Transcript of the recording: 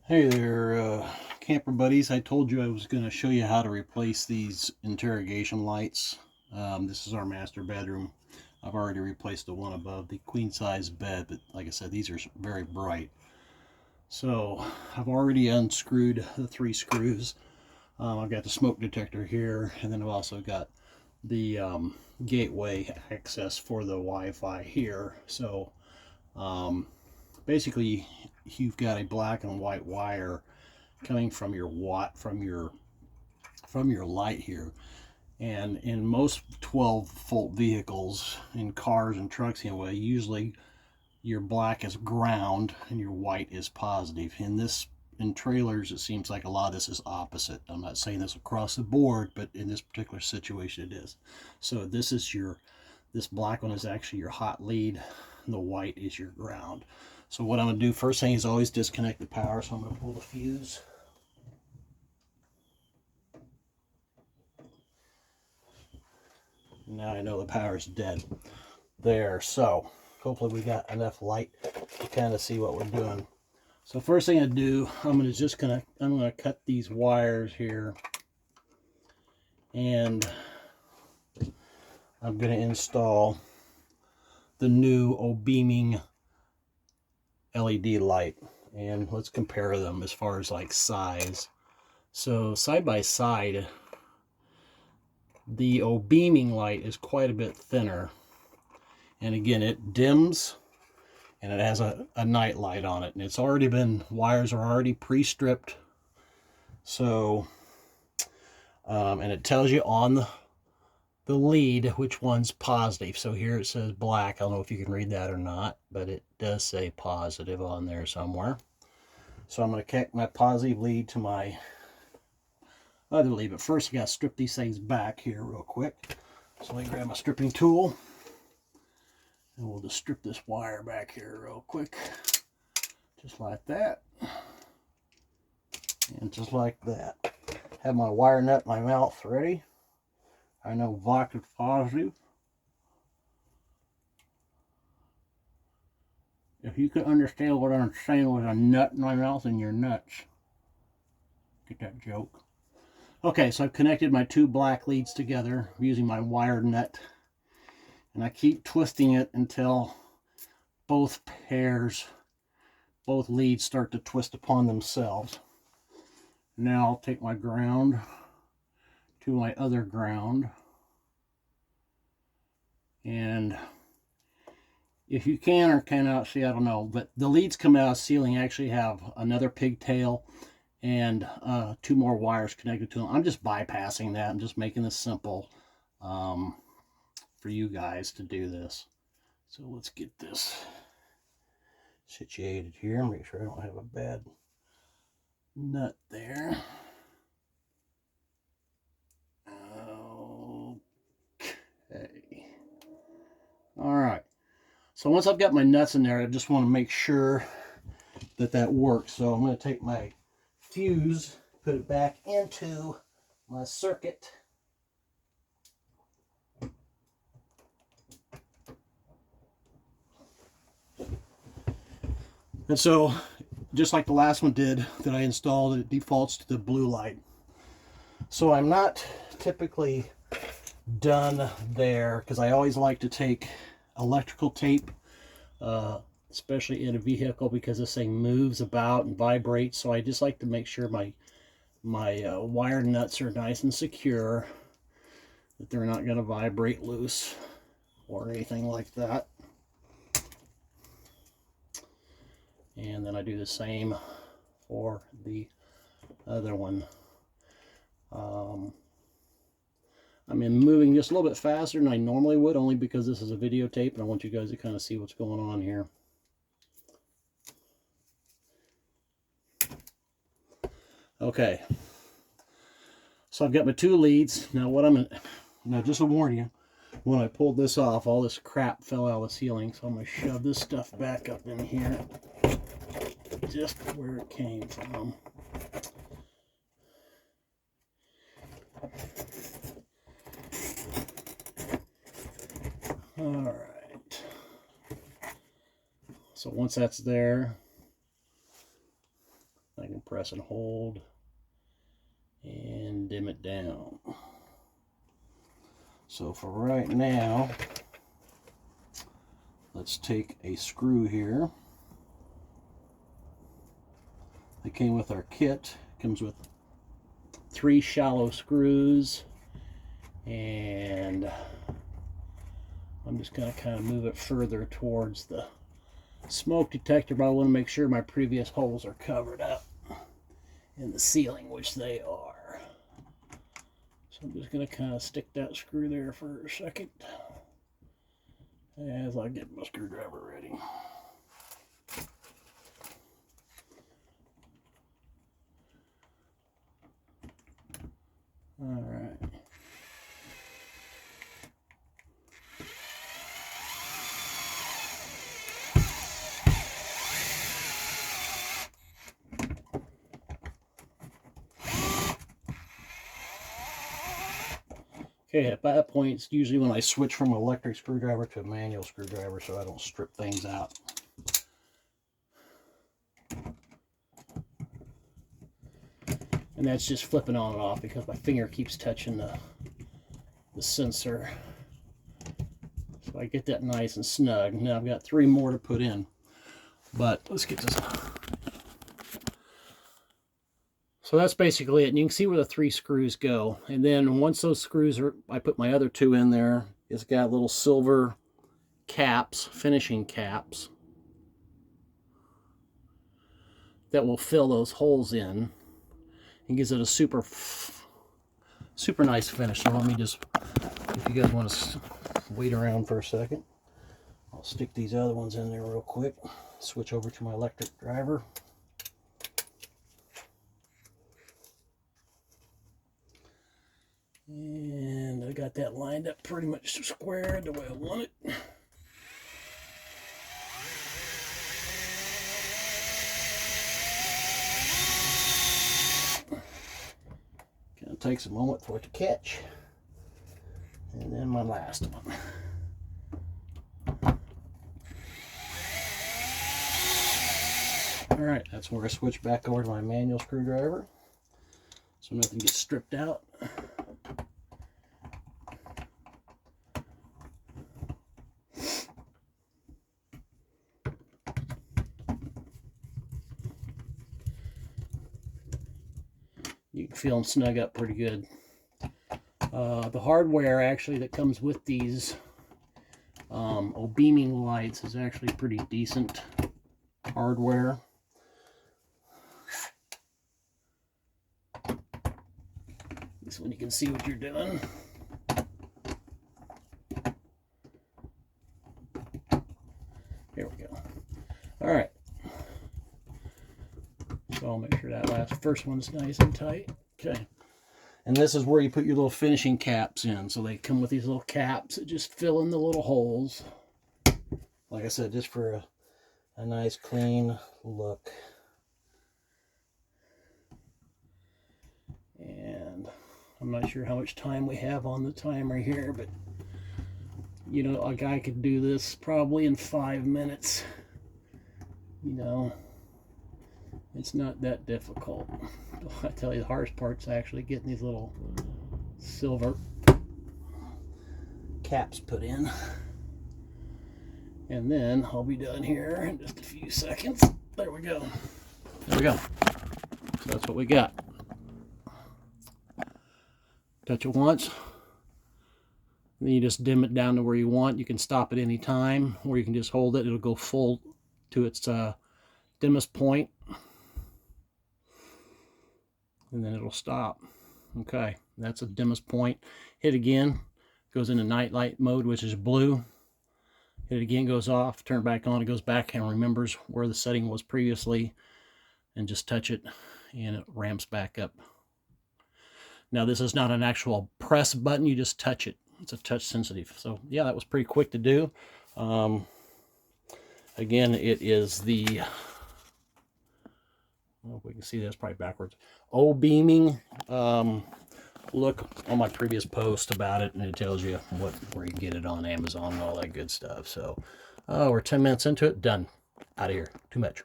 Hey there, camper buddies. I told you I was going to show you how to replace these interrogation lights. This is our master bedroom. I've already replaced the one above the queen size bed, but like I said, these are very bright. So I've already unscrewed the 3 screws. I've got the smoke detector here, and then I've also got the gateway access for the Wi-Fi here. So basically, you've got a black and white wire coming from your light here. And in most 12-volt vehicles, in cars and trucks anyway, usually your black is ground and your white is positive. In trailers, it seems like a lot of this is opposite. I'm not saying this across the board, but in this particular situation it is. So this black one is actually your hot lead, and the white is your ground. So what I'm going to do first thing is always disconnect the power. So I'm going to pull the fuse. Now I know the power's dead there. So hopefully we got enough light to kind of see what we're doing. So first thing I do, I'm gonna cut these wires here, and I'm gonna install the new Obeaming LED light, and let's compare them as far as like size. So side by side, the Obeaming light is quite a bit thinner, and again it dims, and it has a night light on it, and it's already been, wires are already pre-stripped. So and it tells you on the lead which one's positive. So here it says black. I don't know if you can read that or not, but it does say positive on there somewhere. So I'm going to connect my positive lead to my other lead, but first I got to strip these things back here real quick. So let me grab my stripping tool, and we'll just strip this wire back here real quick, just like that, and just like that. Have my wire nut in my mouth ready. I know black is positive. If you could understand what I'm saying with a nut in my mouth, and you're nuts. Get that joke? Okay, so I've connected my 2 black leads together using my wire nut, and I keep twisting it until both leads start to twist upon themselves. Now I'll take my ground to my other ground, and if you can or cannot see, I don't know, but the leads coming out of the ceiling actually have another pigtail and 2 more wires connected to them. I'm just bypassing that. I'm just making this simple for you guys to do this. So let's get this situated here. Make sure I don't have a bad nut there. Okay. All right. So once I've got my nuts in there, I just want to make sure that that works. So I'm going to take my fuse, put it back into my circuit. And so, just like the last one did that I installed, it defaults to the blue light. So I'm not typically done there, because I always like to take electrical tape, especially in a vehicle, because this thing moves about and vibrates. So I just like to make sure my wire nuts are nice and secure, that they're not going to vibrate loose or anything like that. And then I do the same for the other one. I'm moving just a little bit faster than I normally would, only because this is a videotape and I want you guys to kind of see what's going on here. Okay, so I've got my 2 leads. Now just to warn you, when I pulled this off, all this crap fell out of the ceiling, so I'm going to shove this stuff back up in here, just where it came from. All right. So once that's there, I can press and hold and dim it down. So for right now, let's take a screw here. They came with our kit. Comes with 3 shallow screws, and I'm just going to kind of move it further towards the smoke detector, but I want to make sure my previous holes are covered up in the ceiling, which they are. So I'm just going to kind of stick that screw there for a second as I get my screwdriver ready. All right. Okay, at that point, it's usually when I switch from an electric screwdriver to a manual screwdriver so I don't strip things out. And that's just flipping on and off because my finger keeps touching the sensor. So I get that nice and snug. Now I've got 3 more to put in. But let's get this. So that's basically it. And you can see where the 3 screws go. And then once those screws are, I put my other 2 in there. It's got little silver caps, finishing caps, that will fill those holes in and gives it a super nice finish. So let me just, if you guys want to wait around for a second, I'll stick these other ones in there real quick. Switch over to my electric driver. And I got that lined up pretty much square the way I want it. Kind of takes a moment for it to catch. And then my last one. All right, that's where I switch back over to my manual screwdriver, so nothing gets stripped out. You can feel them snug up pretty good. The hardware actually that comes with these Obeaming lights is actually pretty decent hardware. This one you can see what you're doing. Here we go. All right. So I'll make sure that last first one's nice and tight. Okay. And this is where you put your little finishing caps in. So they come with these little caps that just fill in the little holes. Like I said, just for a nice clean look. And I'm not sure how much time we have on the timer here, but you know, a guy could do this probably in 5 minutes. You know, it's not that difficult. I tell you, the hardest part's actually getting these little silver caps put in. And then I'll be done here in just a few seconds. There we go. There we go. So that's what we got. Touch it once. Then you just dim it down to where you want. You can stop at any time, or you can just hold it. It'll go full to its dimmest point. And then it'll stop. Okay, that's the dimmest point. Hit again, goes into night light mode, which is blue. Hit it again, goes off, turn it back on, it goes back and remembers where the setting was previously, and just touch it and it ramps back up. Now this is not an actual press button, you just touch it. It's a touch sensitive. So yeah, that was pretty quick to do. Again, it is the, well, we can see that's probably backwards, Obeaming. Look on my previous post about it, and it tells you where you get it on Amazon and all that good stuff. So we're 10 minutes into it, done. Out of here. Too much.